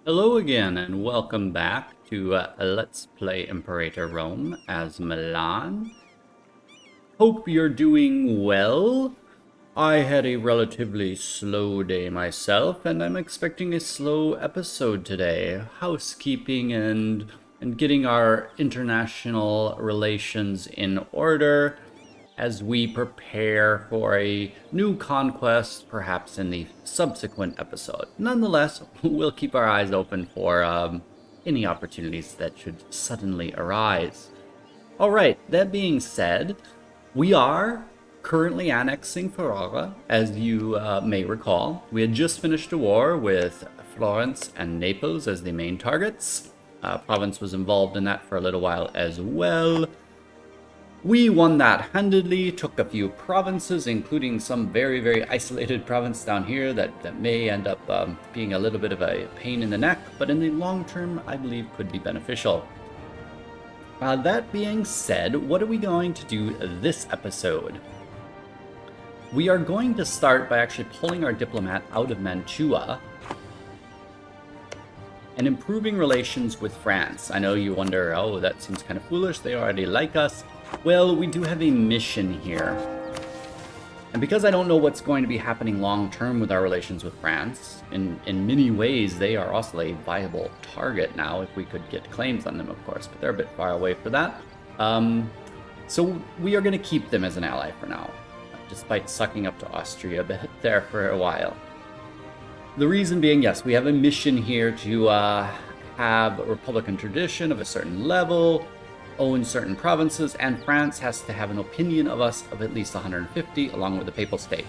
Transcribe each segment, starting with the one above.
Hello again, and welcome back to Let's Play Imperator Rome as Milan. Hope you're doing well. I had a relatively slow day myself, and I'm expecting a slow episode today. Housekeeping and getting our international relations in order as we prepare for a new conquest, perhaps in the subsequent episode. Nonetheless, we'll keep our eyes open for any opportunities that should suddenly arise. All right, that being said, we are currently annexing Ferrara, as you may recall. We had just finished a war with Florence and Naples as the main targets. Provence was involved in that for a little while as well. We won that handedly, took a few provinces, including some very isolated province down here that may end up being a little bit of a pain in the neck, but in the long term, I believe could be beneficial. That being said, what are we going to do this episode? We are going to start by actually pulling our diplomat out of Mantua and improving relations with France. I know you wonder, oh, that seems kind of foolish, they already like us. Well, we do have a mission here. And because I don't know what's going to be happening long term with our relations with France, in many ways they are also a viable target now if we could get claims on them, of course, but they're a bit far away for that. So we are going to keep them as an ally for now, despite sucking up to Austria a bit there for a while. The reason being, yes, we have a mission here to have a Republican tradition of a certain level, own certain provinces, and France has to have an opinion of us of at least 150, along with the Papal State.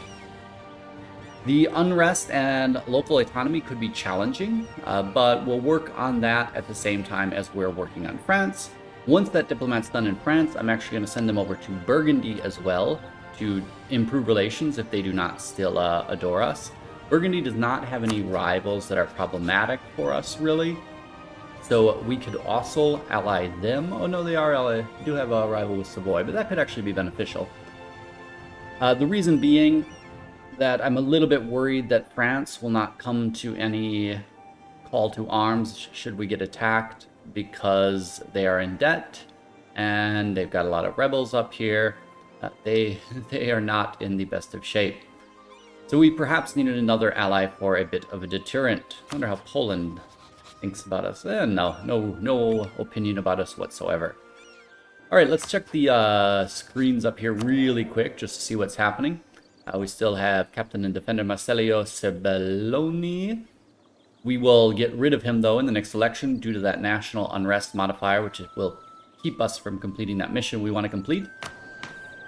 The unrest and local autonomy could be challenging, but we'll work on that at the same time as we're working on France. Once that diplomat's done in France, I'm actually going to send them over to Burgundy as well to improve relations if they do not still adore us. Burgundy does not have any rivals that are problematic for us, really. So we could also ally them. Oh no, they do have a rival with Savoy, but that could actually be beneficial. The reason being that I'm a little bit worried that France will not come to any call to arms should we get attacked, because they are in debt and they've got a lot of rebels up here. They are not in the best of shape. So we perhaps needed another ally for a bit of a deterrent. I wonder how Poland thinks about us. No opinion about us whatsoever. All right, let's check the screens up here really quick just to see what's happening. We still have Captain and Defender Marcello Sebelloni. We will get rid of him, though, in the next election due to that national unrest modifier, which will keep us from completing that mission we want to complete.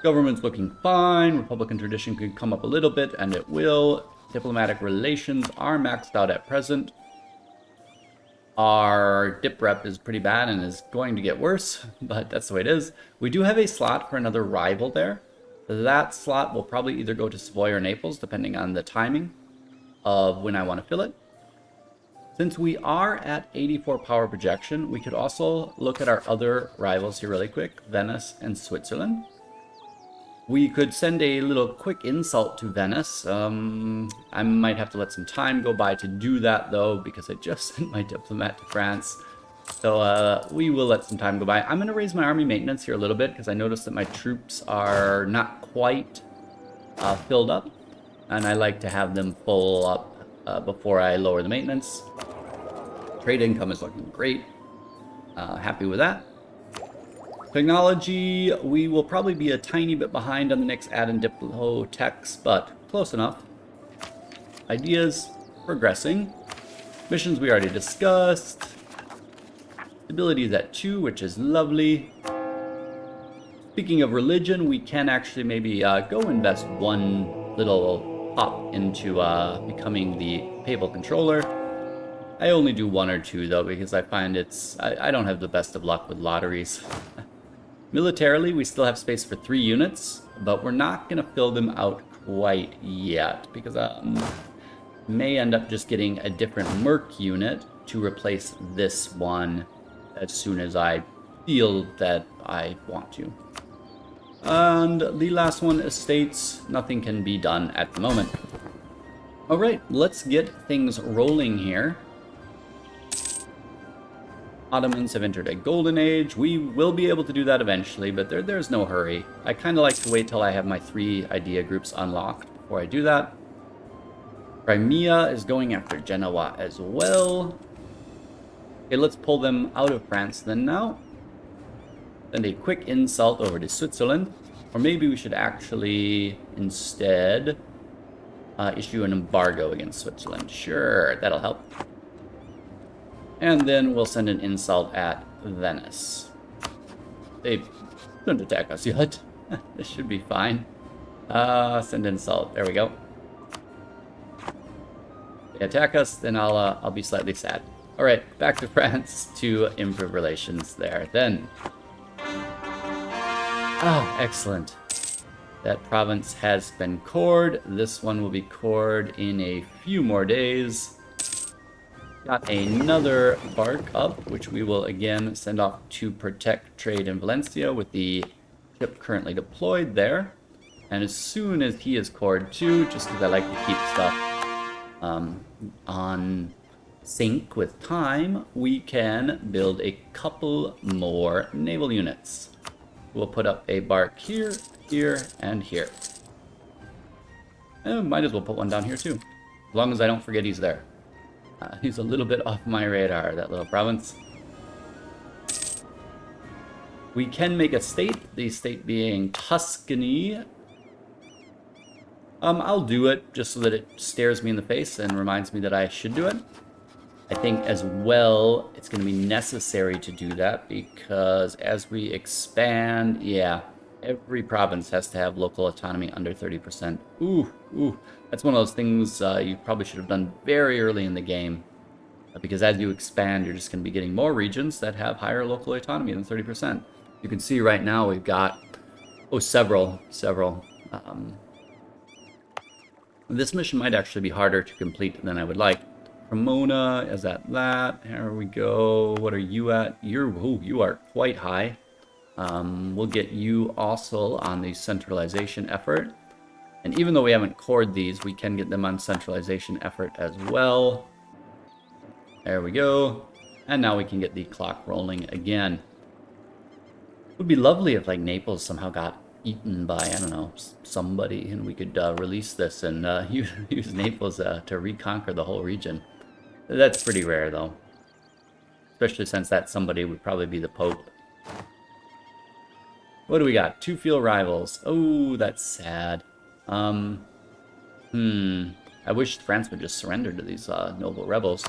Government's looking fine. Republican tradition could come up a little bit, and it will. Diplomatic relations are maxed out at present. Our dip rep is pretty bad and is going to get worse, but that's the way it is. We do have a slot for another rival there. That slot will probably either go to Savoy or Naples, depending on the timing of when I want to fill it. Since we are at 84 power projection, we could also look at our other rivals here really quick, Venice and Switzerland. We could send a little quick insult to Venice. I might have to let some time go by to do that, though, because I just sent my diplomat to France. So we will let some time go by. I'm going to raise my army maintenance here a little bit, because I noticed that my troops are not quite filled up, and I like to have them full up before I lower the maintenance. Trade income is looking great. Happy with that. Technology, we will probably be a tiny bit behind on the next add in Diplo techs, but close enough. Ideas, progressing. Missions we already discussed. Stability is at 2, which is lovely. Speaking of religion, we can actually maybe go invest one little pop into becoming the Papal Controller. I only do 1 or 2, though, because I find I don't have the best of luck with lotteries. Militarily, we still have space for 3 units, but we're not going to fill them out quite yet, because may end up just getting a different Merc unit to replace this one as soon as I feel that I want to. And the last one, estates, nothing can be done at the moment. All right, let's get things rolling here. Ottomans have entered a golden age. We will be able to do that eventually, but there's no hurry. I kind of like to wait till I have my 3 idea groups unlocked before I do that. Crimea is going after Genoa as well. Okay, let's pull them out of France then now. Send a quick insult over to Switzerland. Or maybe we should actually instead issue an embargo against Switzerland. Sure, that'll help. And then we'll send an insult at Venice. They don't attack us yet. This should be fine. Send insult. There we go. If they attack us, then I'll be slightly sad. All right, back to France to improve relations there. Then, excellent. That province has been cored. This one will be cored in a few more days. Got another bark up, which we will again send off to protect trade in Valencia with the ship currently deployed there. And as soon as he is cored too, just because I like to keep stuff on sync with time, we can build a couple more naval units. We'll put up a bark here, here, and here. And might as well put one down here too, as long as I don't forget he's there. He's a little bit off my radar, that little province. We can make a state, the state being Tuscany. I'll do it just so that it stares me in the face and reminds me that I should do it. I think as well, it's going to be necessary to do that because as we expand, yeah, every province has to have local autonomy under 30%. Ooh, that's one of those things you probably should have done very early in the game. Because as you expand, you're just going to be getting more regions that have higher local autonomy than 30%. You can see right now we've got, several. This mission might actually be harder to complete than I would like. Cremona is at that. Here we go. What are you at? You are quite high. We'll get you also on the centralization effort. And even though we haven't cored these, we can get them on centralization effort as well. There we go. And now we can get the clock rolling again. It would be lovely if like Naples somehow got eaten by, I don't know, somebody, and we could release this and use Naples to reconquer the whole region. That's pretty rare though. Especially since that somebody would probably be the Pope. What do we got? 2 field rivals. Oh, that's sad. I wish France would just surrender to these noble rebels.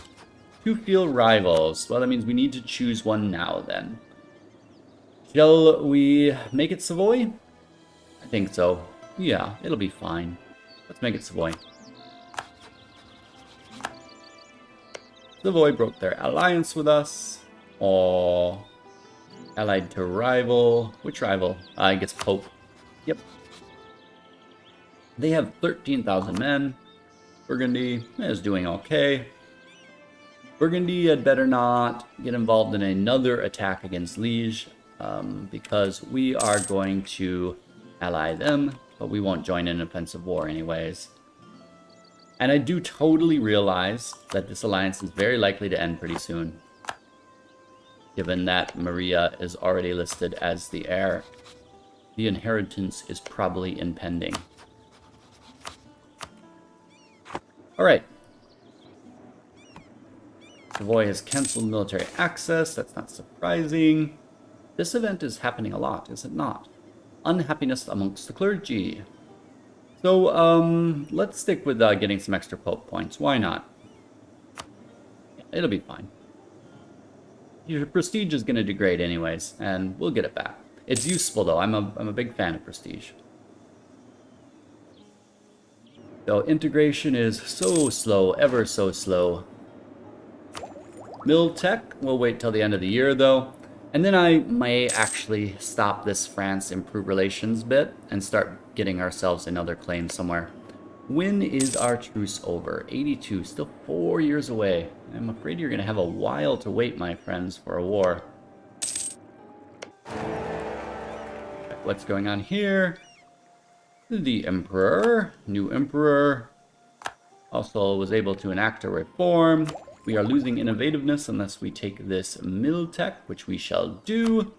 2 field rivals. Well, that means we need to choose one now then. Shall we make it Savoy? I think so. Yeah, it'll be fine. Let's make it Savoy. Savoy broke their alliance with us. Aww. Allied to rival. Which rival? I guess Pope. Yep. They have 13,000 men. Burgundy is doing okay. Burgundy had better not get involved in another attack against Liege, because we are going to ally them, but we won't join in an offensive war anyways. And I do totally realize that this alliance is very likely to end pretty soon, given that Maria is already listed as the heir. The inheritance is probably impending. Alright. Savoy has cancelled military access. That's not surprising. This event is happening a lot, is it not? Unhappiness amongst the clergy. So, let's stick with getting some extra Pope points. Why not? Yeah, it'll be fine. Your prestige is going to degrade anyways, and we'll get it back. It's useful, though. I'm a big fan of prestige. So, integration is so slow, ever so slow. Mill Tech, we'll wait till the end of the year, though. And then I may actually stop this France improve relations bit and start getting ourselves another claim somewhere. When is our truce over? 82, still 4 years away. I'm afraid you're going to have a while to wait, my friends, for a war. What's going on here? The Emperor, new Emperor, also was able to enact a reform. We are losing innovativeness unless we take this mill tech, which we shall do.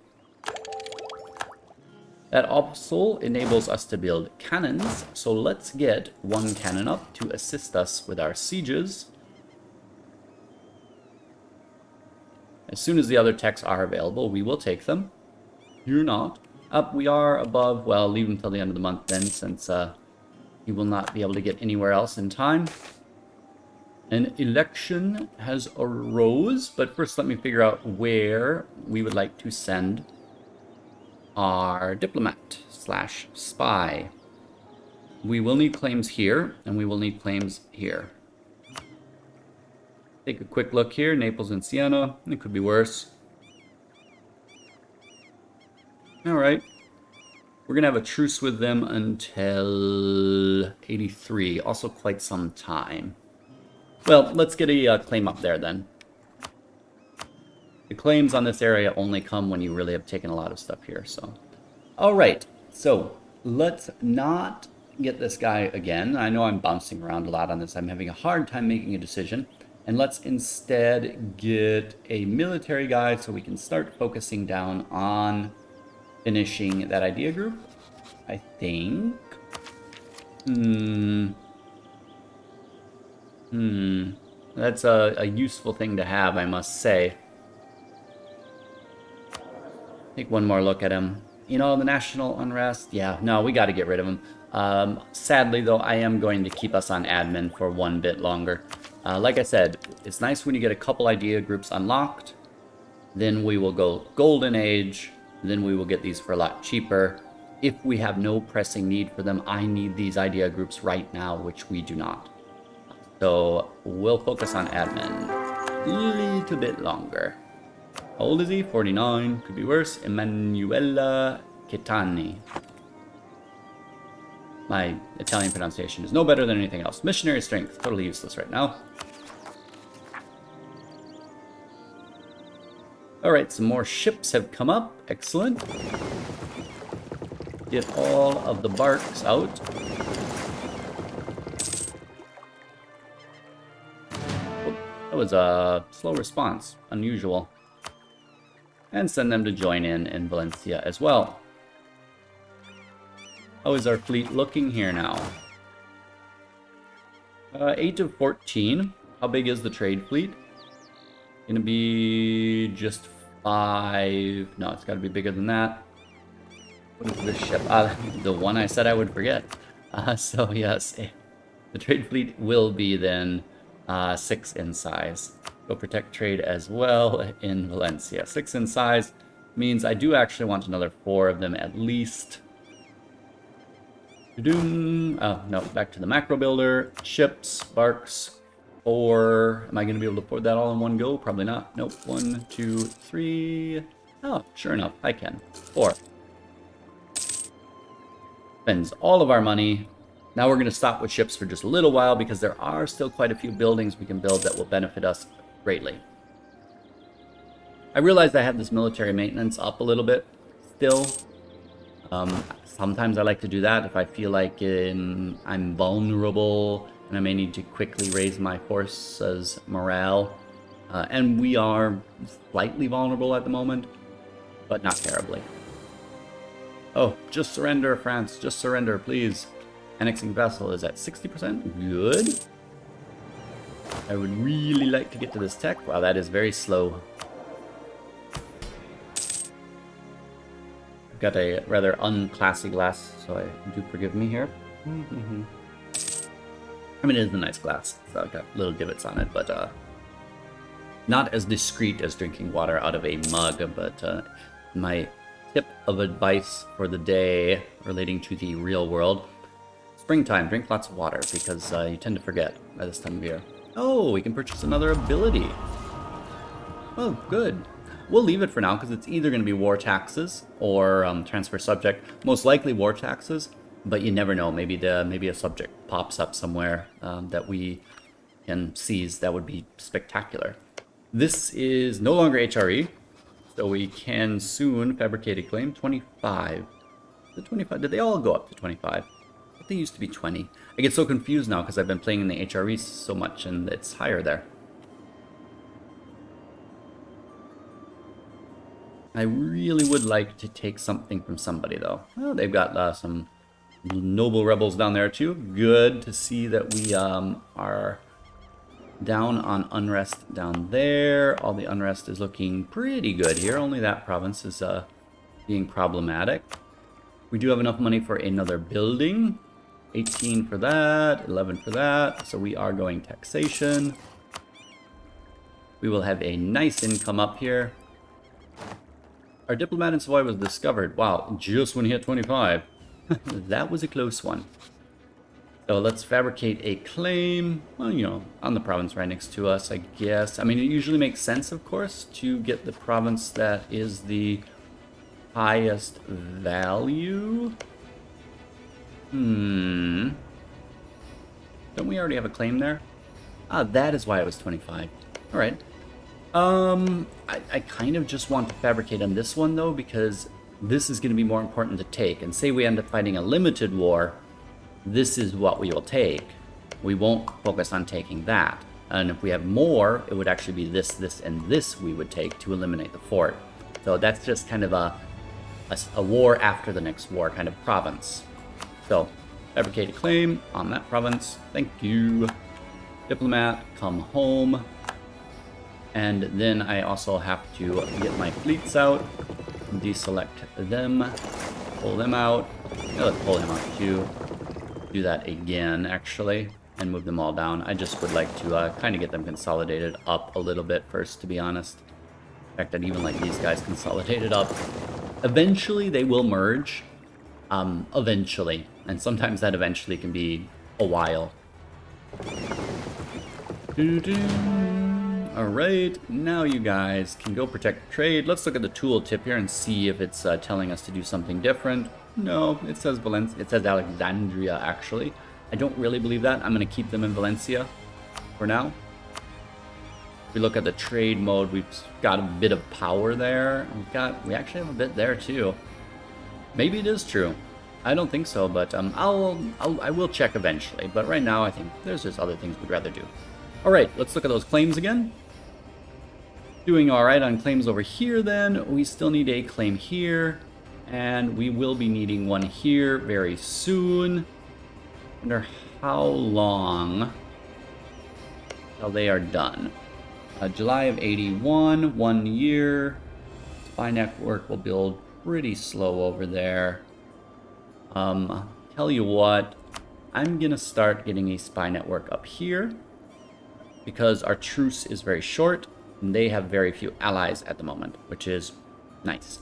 That also enables us to build cannons, so let's get one cannon up to assist us with our sieges. As soon as the other techs are available, we will take them. You're not. Up, we are above, well, leave them till the end of the month then, since you will not be able to get anywhere else in time. An election has arose, but first let me figure out where we would like to send our diplomat / spy. We will need claims here, and we will need claims here. Take a quick look here. Naples and Siena. It could be worse. Alright. We're going to have a truce with them until 83. Also quite some time. Well, let's get a claim up there then. The claims on this area only come when you really have taken a lot of stuff here, so. Alright, so let's not get this guy again. I know I'm bouncing around a lot on this. I'm having a hard time making a decision. And let's instead get a military guy so we can start focusing down on finishing that idea group. I think. That's a useful thing to have, I must say. Take one more look at him. You know, the national unrest. Yeah, no, we got to get rid of him. Sadly, though, I am going to keep us on admin for one bit longer. Like I said, it's nice when you get a couple idea groups unlocked. Then we will go Golden Age. Then we will get these for a lot cheaper. If we have no pressing need for them, I need these idea groups right now, which we do not. So we'll focus on admin a little bit longer. How old is he? 49. Could be worse. Emanuela Ketani. My Italian pronunciation is no better than anything else. Missionary strength. Totally useless right now. Alright, some more ships have come up. Excellent. Get all of the barks out. Oh, that was a slow response. Unusual. And send them to join in Valencia as well. How is our fleet looking here now? 8 of 14. How big is the trade fleet? Gonna be just 5. No, it's gotta be bigger than that. What is this ship? The one I said I would forget. So yes, the trade fleet will be then 6 in size. Go protect trade as well in Valencia. 6 in size means I do actually want another 4 of them at least. Oh, no, back to the macro builder. Ships, barks, 4. Am I going to be able to afford that all in one go? Probably not. Nope. 1, 2, 3. Oh, sure enough, I can. 4. Spends all of our money. Now we're going to stop with ships for just a little while because there are still quite a few buildings we can build that will benefit us greatly. I realized I have this military maintenance up a little bit still. Sometimes I like to do that if I feel like I'm vulnerable and I may need to quickly raise my force's morale. And we are slightly vulnerable at the moment, but not terribly. Oh, just surrender, France. Just surrender, please. Annexing vessel is at 60%. Good. I would really like to get to this tech. Wow, that is very slow. I've got a rather unclassy glass, so do forgive me here. I mean, it is a nice glass, so I've got little divots on it, but not as discreet as drinking water out of a mug. But my tip of advice for the day relating to the real world: springtime, drink lots of water, because you tend to forget by this time of year. Oh, we can purchase another ability. Oh, good. We'll leave it for now because it's either going to be war taxes or transfer subject. Most likely war taxes, but you never know. Maybe a subject pops up somewhere that we can seize. That would be spectacular. This is no longer HRE, so we can soon fabricate a claim. 25. The 25. Did they all go up to 25? They used to be 20. I get so confused now because I've been playing in the HRE so much and it's higher there. I really would like to take something from somebody, though. Well, they've got some noble rebels down there, too. Good to see that we are down on unrest down there. All the unrest is looking pretty good here. Only that province is being problematic. We do have enough money for another building. 18 for that, 11 for that. So we are going taxation. We will have a nice income up here. Our diplomat in Savoy was discovered. Wow, just when he hit 25. That was a close one. So let's fabricate a claim. Well, you know, on the province right next to us, I guess. I mean, it usually makes sense, of course, to get the province that is the highest value. Don't we already have a claim there? Ah, that is why it was 25. All right. I kind of just want to fabricate on this one, though, because this is going to be more important to take. And say we end up fighting a limited war, this is what we will take. We won't focus on taking that. And if we have more, it would actually be this, this, and this we would take to eliminate the fort. So that's just kind of a war after the next war kind of province. So, fabricate a claim on that province. Thank you. Diplomat, come home. And then I also have to get my fleets out, deselect them, pull them out. Yeah, let's pull him out too. Do that again, actually, and move them all down. I just would like to kind of get them consolidated up a little bit first, to be honest. In fact, I'd even like these guys consolidated up. Eventually, they will merge. Eventually. And sometimes that eventually can be a while. Alright, now you guys can go protect trade. Let's look at the tooltip here and see if it's telling us to do something different. No, it says Valencia. It says Alexandria, actually. I don't really believe that. I'm going to keep them in Valencia for now. If we look at the trade mode, we've got a bit of power there. We actually have a bit there too. Maybe it is true. I don't think so, but I will check eventually. But right now, I think there's just other things we'd rather do. All right, let's look at those claims again. Doing all right on claims over here then. We still need a claim here. And we will be needing one here very soon. Wonder how long till they are done. July of 81, 1 year. Spy network will build pretty slow over there. Tell you what, I'm gonna start getting a spy network up here because our truce is very short and they have very few allies at the moment, which is nice.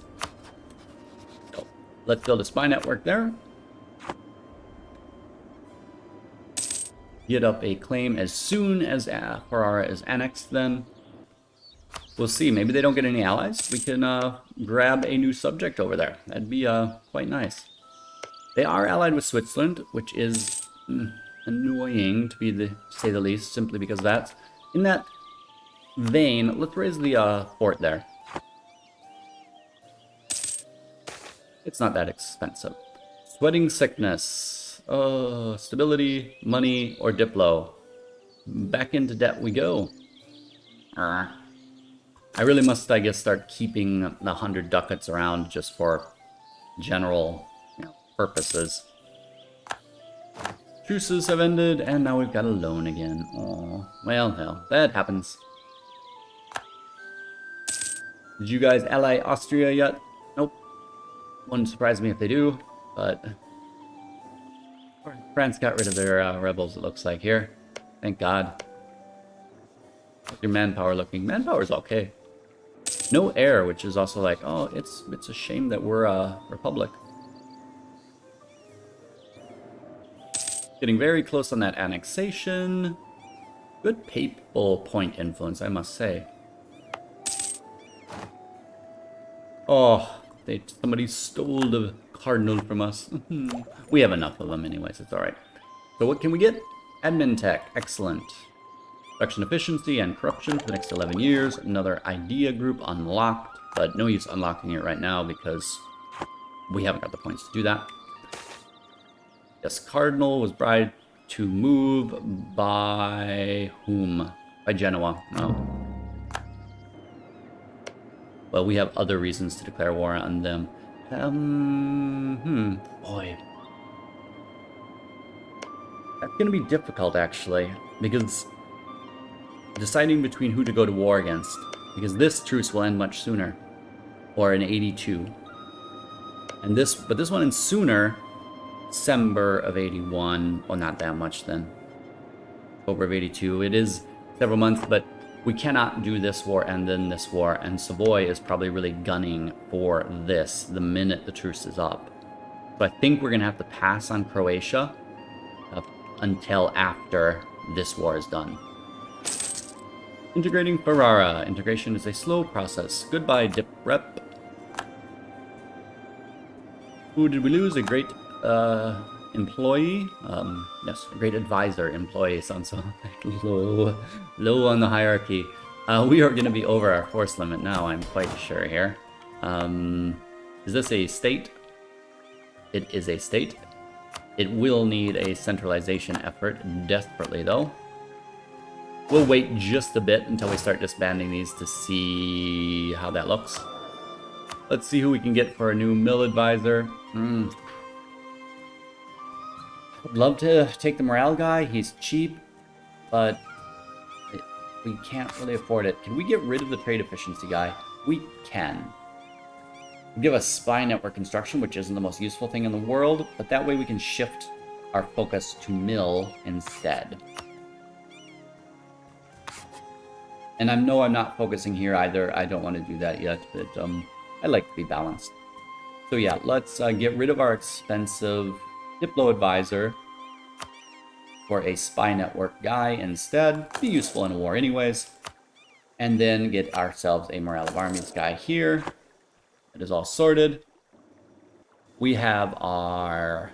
So let's build a spy network there. Get up a claim as soon as Ferrara is annexed then. We'll see, maybe they don't get any allies. We can grab a new subject over there. That'd be quite nice. They are allied with Switzerland, which is annoying to say the least, simply because that's in that vein. Let's raise the fort there. It's not that expensive. Sweating sickness, stability, money, or Diplo. Back into debt we go. I really must, I guess, start keeping the 100 ducats around just for general purposes. Truces have ended, and now we've got a loan again. Oh, well, hell, that happens. Did you guys ally Austria yet? Nope. Wouldn't surprise me if they do, but France got rid of their rebels, it looks like here. Thank God. How's your manpower looking? Manpower's okay. No air, which is also like, oh, it's a shame that we're a republic. Getting very close on that annexation. Good papal point influence, I must say. Oh, somebody stole the cardinal from us. We have enough of them anyways, it's alright. So what can we get? Admin tech, excellent. Production efficiency and corruption for the next 11 years. Another idea group unlocked, but no use unlocking it right now because we haven't got the points to do that. Yes, Cardinal was bribed to move by whom? By Genoa. No. Well, we have other reasons to declare war on them. Boy. That's gonna be difficult, actually, because deciding between who to go to war against, because this truce will end much sooner, or in 82. And but this one ends sooner, December of 81. Well, not that much then. October of 82. It is several months, but we cannot do this war and then this war, and Savoy is probably really gunning for this the minute the truce is up. So I think we're gonna have to pass on Croatia until after this war is done. Integrating Ferrara. Integration is a slow process. Goodbye, Dip Rep. Who did we lose? A great employee? Yes, a great advisor. Employee sounds so low on the hierarchy. We are going to be over our force limit now, I'm quite sure here. Is this a state? It is a state. It will need a centralization effort desperately, though. We'll wait just a bit until we start disbanding these to see how that looks. Let's see who we can get for a new mill advisor. I'd love to take the morale guy. He's cheap, but we can't really afford it. Can we get rid of the trade efficiency guy? We can. Give us spy network construction, which isn't the most useful thing in the world, but that way we can shift our focus to mill instead. And I know I'm not focusing here either. I don't want to do that yet, but I like to be balanced. So yeah, let's get rid of our expensive Diplo advisor for a spy network guy instead. Be useful in a war anyways. And then get ourselves a morale of armies guy here. It is all sorted. We have our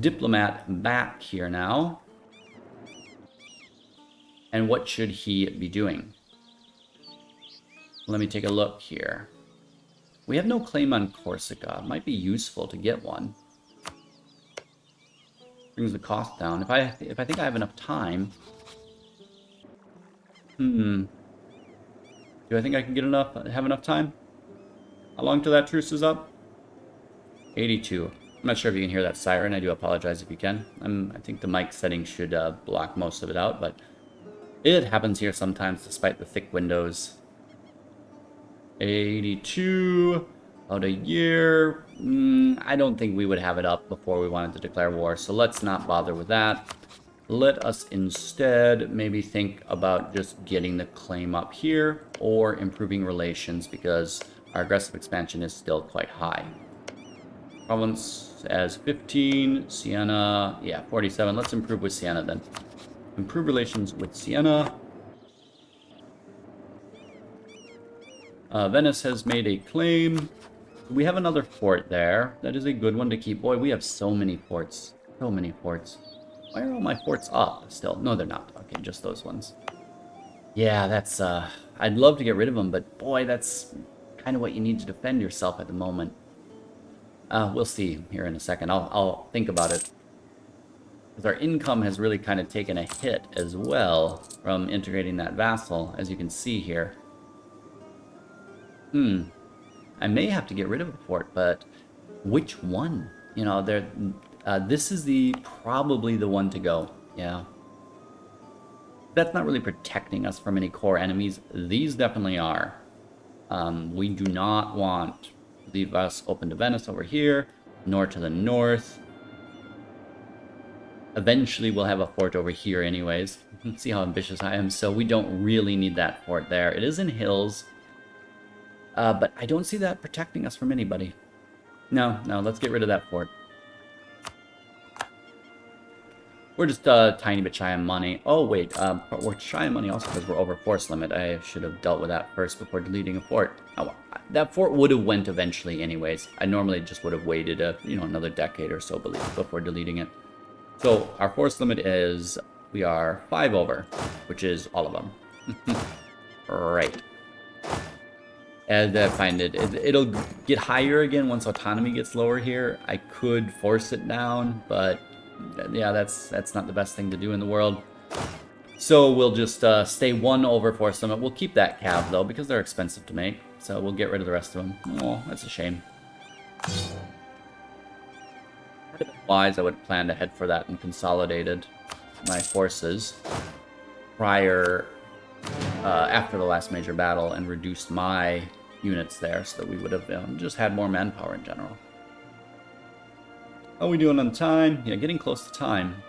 diplomat back here now. And what should he be doing? Let me take a look here. We have no claim on Corsica. It might be useful to get one. Brings the cost down. If I think I have enough time. Do I think I can have enough time? How long till that truce is up? 82. I'm not sure if you can hear that siren. I do apologize if you can. I think the mic setting should block most of it out, but it happens here sometimes despite the thick windows. 82, about a year. I don't think we would have it up before we wanted to declare war, so let's not bother with that. Let us instead maybe think about just getting the claim up here or improving relations because our aggressive expansion is still quite high. Province as 15, Siena, yeah, 47. Let's improve with Siena then. Improve relations with Siena. Venice has made a claim. We have another fort there. That is a good one to keep. Boy, we have so many forts. So many forts. Why are all my forts up still? No, they're not. Okay, just those ones. Yeah, that's... I'd love to get rid of them, but boy, that's kind of what you need to defend yourself at the moment. We'll see here in a second. I'll think about it. Because our income has really kind of taken a hit as well from integrating that vassal, as you can see here. I may have to get rid of a fort, but which one? You know, this is probably the one to go. Yeah. That's not really protecting us from any core enemies. These definitely are. We do not want to leave us open to Venice over here, nor to the north. Eventually, we'll have a fort over here anyways. Let's see how ambitious I am. So we don't really need that fort there. It is in hills. But I don't see that protecting us from anybody. No, let's get rid of that fort. We're just a tiny bit shy on money. Oh, wait, we're shy on money also because we're over force limit. I should have dealt with that first before deleting a fort. Oh, that fort would have went eventually anyways. I normally just would have waited another decade or so before deleting it. So our force limit is, we are 5 over, which is all of them. Right. And I find it'll get higher again once autonomy gets lower here. I could force it down, but yeah, that's not the best thing to do in the world. So we'll just stay one over Force Limit. We'll keep that cav, though, because they're expensive to make. So we'll get rid of the rest of them. Oh, that's a shame. Wise, I would plan to head for that and consolidated my forces prior, after the last major battle, and reduced my units there so that we would have just had more manpower in general. How are we doing on time? Yeah, getting close to time.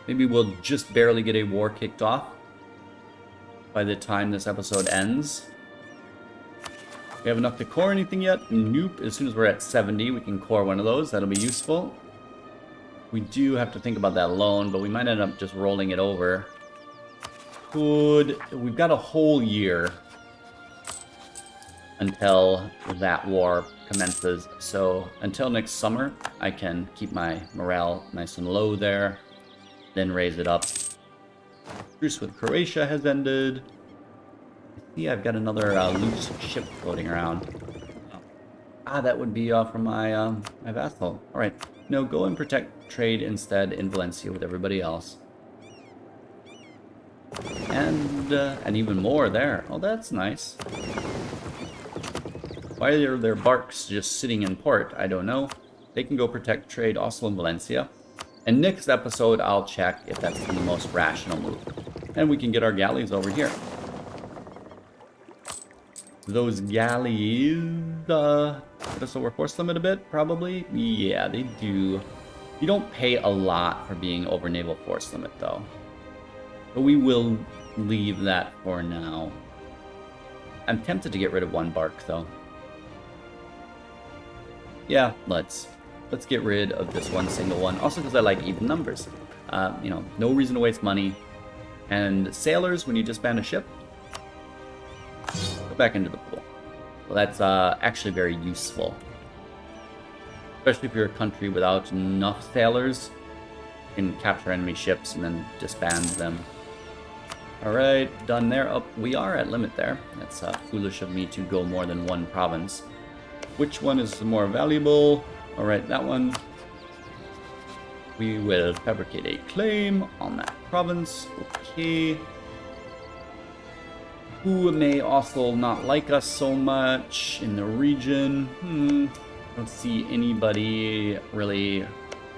Maybe we'll just barely get a war kicked off by the time this episode ends. We have enough to core anything yet? Nope. As soon as we're at 70, we can core one of those. That'll be useful. We do have to think about that loan, but we might end up just rolling it over. We've got a whole year until that war commences. So until next summer, I can keep my morale nice and low there, then raise it up. Truce with Croatia has ended. I see I've got another loose ship floating around. That would be from my my vassal. All right, no, go and protect trade instead in Valencia with everybody else. And even more there. Oh, that's nice. Why are their barks just sitting in port? I don't know. They can go protect trade also in Valencia. And next episode, I'll check if that's the most rational move. And we can get our galleys over here. Those galleys, put us over Force Limit a bit, probably? Yeah, they do. You don't pay a lot for being over Naval Force Limit, though. But we will leave that for now. I'm tempted to get rid of one bark, though. Yeah, let's get rid of this one single one. Also because I like even numbers. You know, no reason to waste money. And sailors, when you disband a ship, go back into the pool. Well, that's actually very useful. Especially if you're a country without enough sailors. You can capture enemy ships and then disband them. Alright, done there. Oh, we are at limit there. That's foolish of me to go more than one province. Which one is more valuable? Alright, that one. We will fabricate a claim on that province. Okay. Who may also not like us so much in the region? I don't see anybody really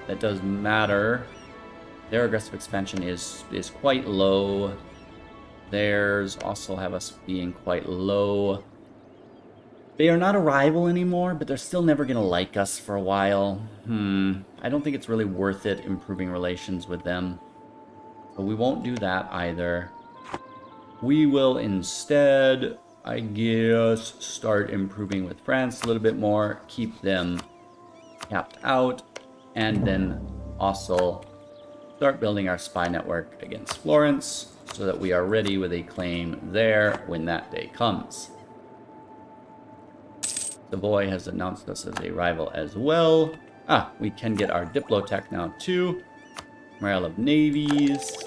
that does matter. Their aggressive expansion is quite low. Theirs also have us being quite low. They are not a rival anymore, but they're still never going to like us for a while. I don't think it's really worth it improving relations with them. But we won't do that either. We will instead, I guess, start improving with France a little bit more, keep them capped out, and then also start building our spy network against Florence so that we are ready with a claim there when that day comes. Savoy has announced us as a rival as well. We can get our Diplotech now too. Morale of navies.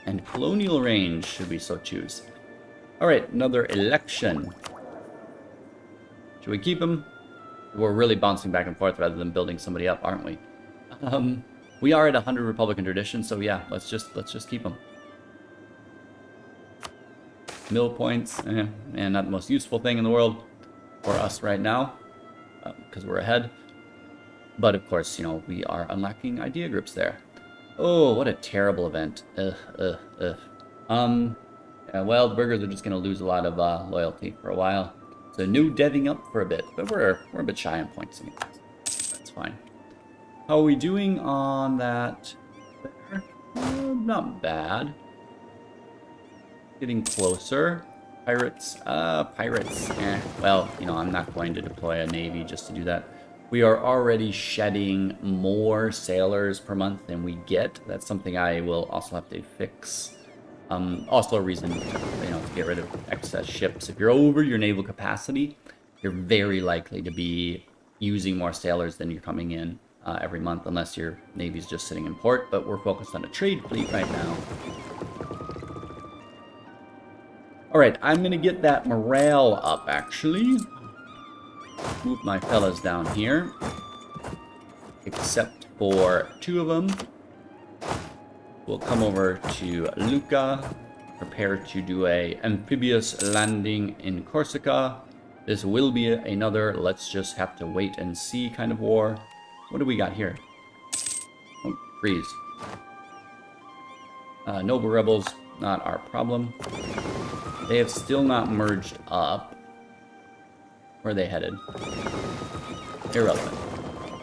And colonial range, should we so choose. Alright, another election. Should we keep him? We're really bouncing back and forth rather than building somebody up, aren't we? We are at 100 Republican tradition, so yeah, let's just keep him. Mill points, and not the most useful thing in the world for us right now, because we're ahead. But of course, you know, we are unlocking idea groups there. Oh, what a terrible event. Yeah, well, the burgers are just going to lose a lot of loyalty for a while. So no deving up for a bit, but we're a bit shy on points anyways. That's fine. How are we doing on that there? Not bad. Getting closer. Pirates, well, you know, I'm not going to deploy a navy just to do that. We are already shedding more sailors per month than we get. That's something I will also have to fix. Also a reason, you know, to get rid of excess ships. If you're over your naval capacity, you're very likely to be using more sailors than you're coming in every month, unless your navy's just sitting in port. But we're focused on a trade fleet right now. Alright, I'm going to get that morale up, actually. Move my fellas down here. Except for 2 of them. We'll come over to Lucca, prepare to do a amphibious landing in Corsica. This will be another let's just have to wait and see kind of war. What do we got here? Oh, freeze. Noble rebels, not our problem. They have still not merged up. Where are they headed? Irrelevant.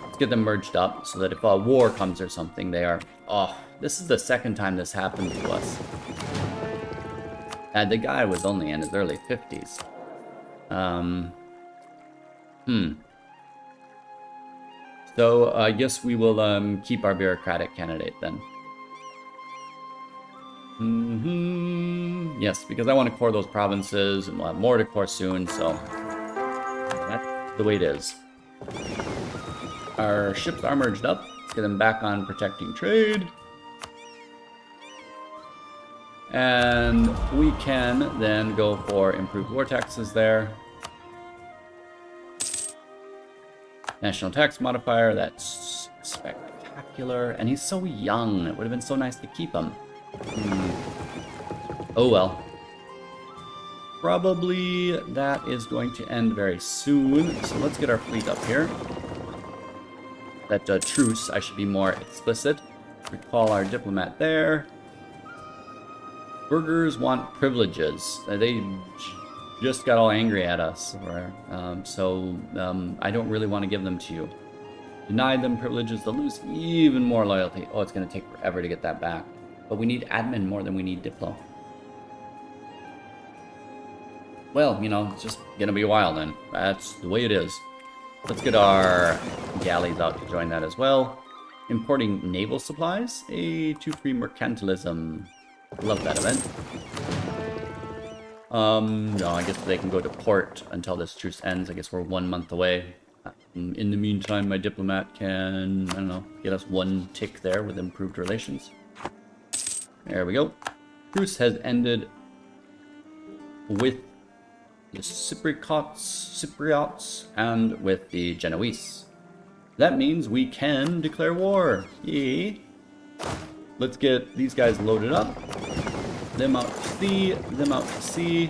Let's get them merged up so that if a war comes or something, they are... Oh, this is the second time this happened to us. And the guy was only in his early 50s. So, I guess we will keep our bureaucratic candidate then. Yes, because I want to core those provinces, and we'll have more to core soon, so... That's the way it is. Our ships are merged up. Let's get them back on protecting trade. And we can then go for improved war taxes there. National tax modifier, that's spectacular. And he's so young, it would have been so nice to keep him. Oh well. Probably that is going to end very soon. So let's get our fleet up here. That truce, I should be more explicit. Recall our diplomat there. Burghers want privileges. They just got all angry at us. So I don't really want to give them to you. Deny them privileges, they'll lose even more loyalty. Oh, it's going to take forever to get that back. But we need admin more than we need Diplo. Well, you know, it's just going to be a while then. That's the way it is. Let's get our galleys out to join that as well. Importing naval supplies. To free mercantilism. Love that event. No, I guess they can go to port until this truce ends. I guess we're 1 month away. In the meantime, my diplomat can, I don't know, get us 1 tick there with improved relations. There we go. Truce has ended with the Cypriots and with the Genoese. That means we can declare war. Yay. Let's get these guys loaded up. Them out to sea, them out to sea.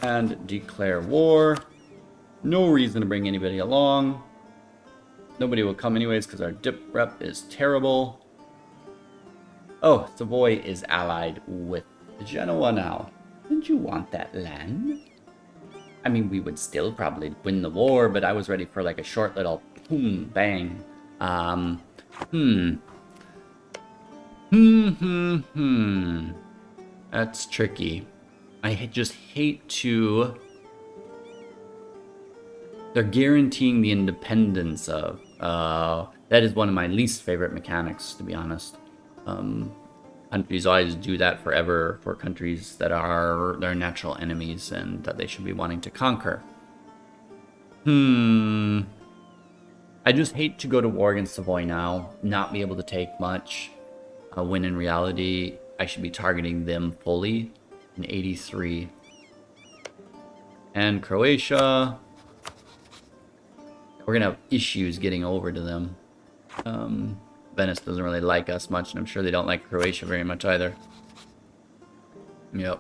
And declare war. No reason to bring anybody along. Nobody will come anyways because our dip rep is terrible. Oh, Savoy is allied with Genoa now. Didn't you want that land? I mean, we would still probably win the war, but I was ready for like a short little boom, bang. That's tricky. I just hate to... They're guaranteeing the independence of... that is one of my least favorite mechanics, to be honest. Countries always do that forever for countries that are their natural enemies and that they should be wanting to conquer. I just hate to go to war against Savoy now, not be able to take much, when in reality I should be targeting them fully in 83. And Croatia, we're gonna have issues getting over to them. Venice doesn't really like us much, and I'm sure they don't like Croatia very much either. Yep.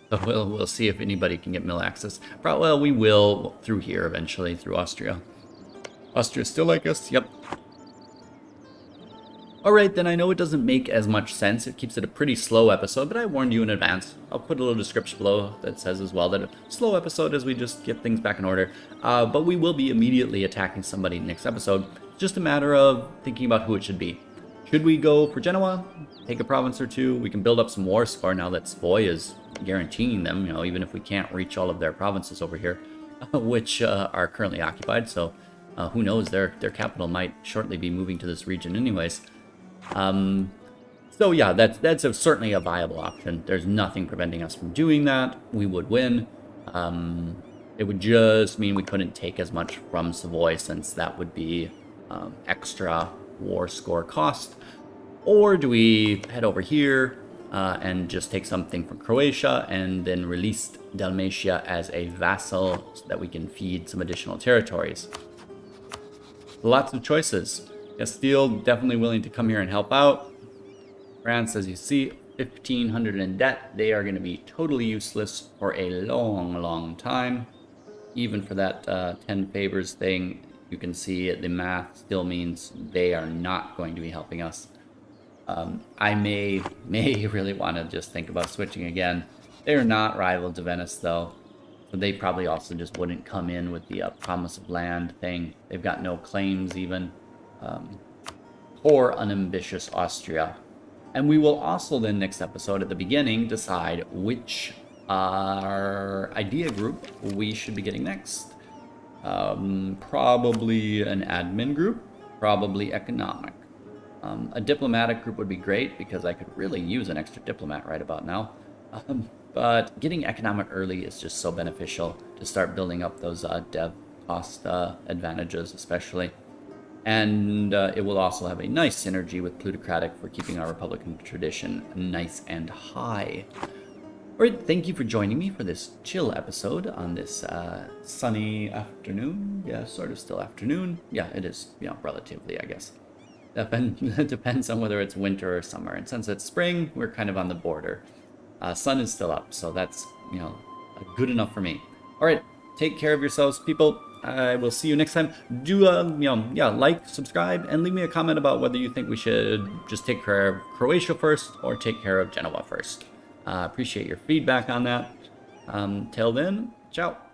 So we'll see if anybody can get mill access. Well, we will through here eventually, through Austria. Austria still like us? Yep. Alright, then I know it doesn't make as much sense. It keeps it a pretty slow episode, but I warned you in advance. I'll put a little description below that says as well that a slow episode as we just get things back in order. But we will be immediately attacking somebody next episode. Just a matter of thinking about who it should be. Should we go for Genoa? Take a province or two? We can build up some war score now that Savoy is guaranteeing them, you know, even if we can't reach all of their provinces over here, which are currently occupied. So who knows, their capital might shortly be moving to this region anyways. So yeah, that's certainly a viable option. There's nothing preventing us from doing that. We would win. It would just mean we couldn't take as much from Savoy, since that would be extra war score cost. Or do we head over here and just take something from Croatia and then release Dalmatia as a vassal so that we can feed some additional territories? Lots of choices. Castile definitely willing to come here and help out. France, as you see, 1,500 in debt. They are going to be totally useless for a long, long time. Even for that 10 favors thing, you can see the math still means they are not going to be helping us. I may really want to just think about switching again. They're not rival to Venice, though. So they probably also just wouldn't come in with the promise of land thing. They've got no claims even. Poor unambitious Austria. And we will also then next episode at the beginning decide which idea group we should be getting next. Probably an admin group, probably economic. A diplomatic group would be great because I could really use an extra diplomat right about now. But getting economic early is just so beneficial to start building up those dev cost advantages, especially. And it will also have a nice synergy with plutocratic for keeping our Republican tradition nice and high. All right, thank you for joining me for this chill episode on this sunny afternoon. Yeah, sort of still afternoon. Yeah, it is, relatively, I guess. It depends on whether it's winter or summer. And since it's spring, we're kind of on the border. Sun is still up, so that's, good enough for me. All right, take care of yourselves, people. I will see you next time. Do, like, subscribe, and leave me a comment about whether you think we should just take care of Croatia first or take care of Genoa first. Appreciate your feedback on that. Till then, ciao.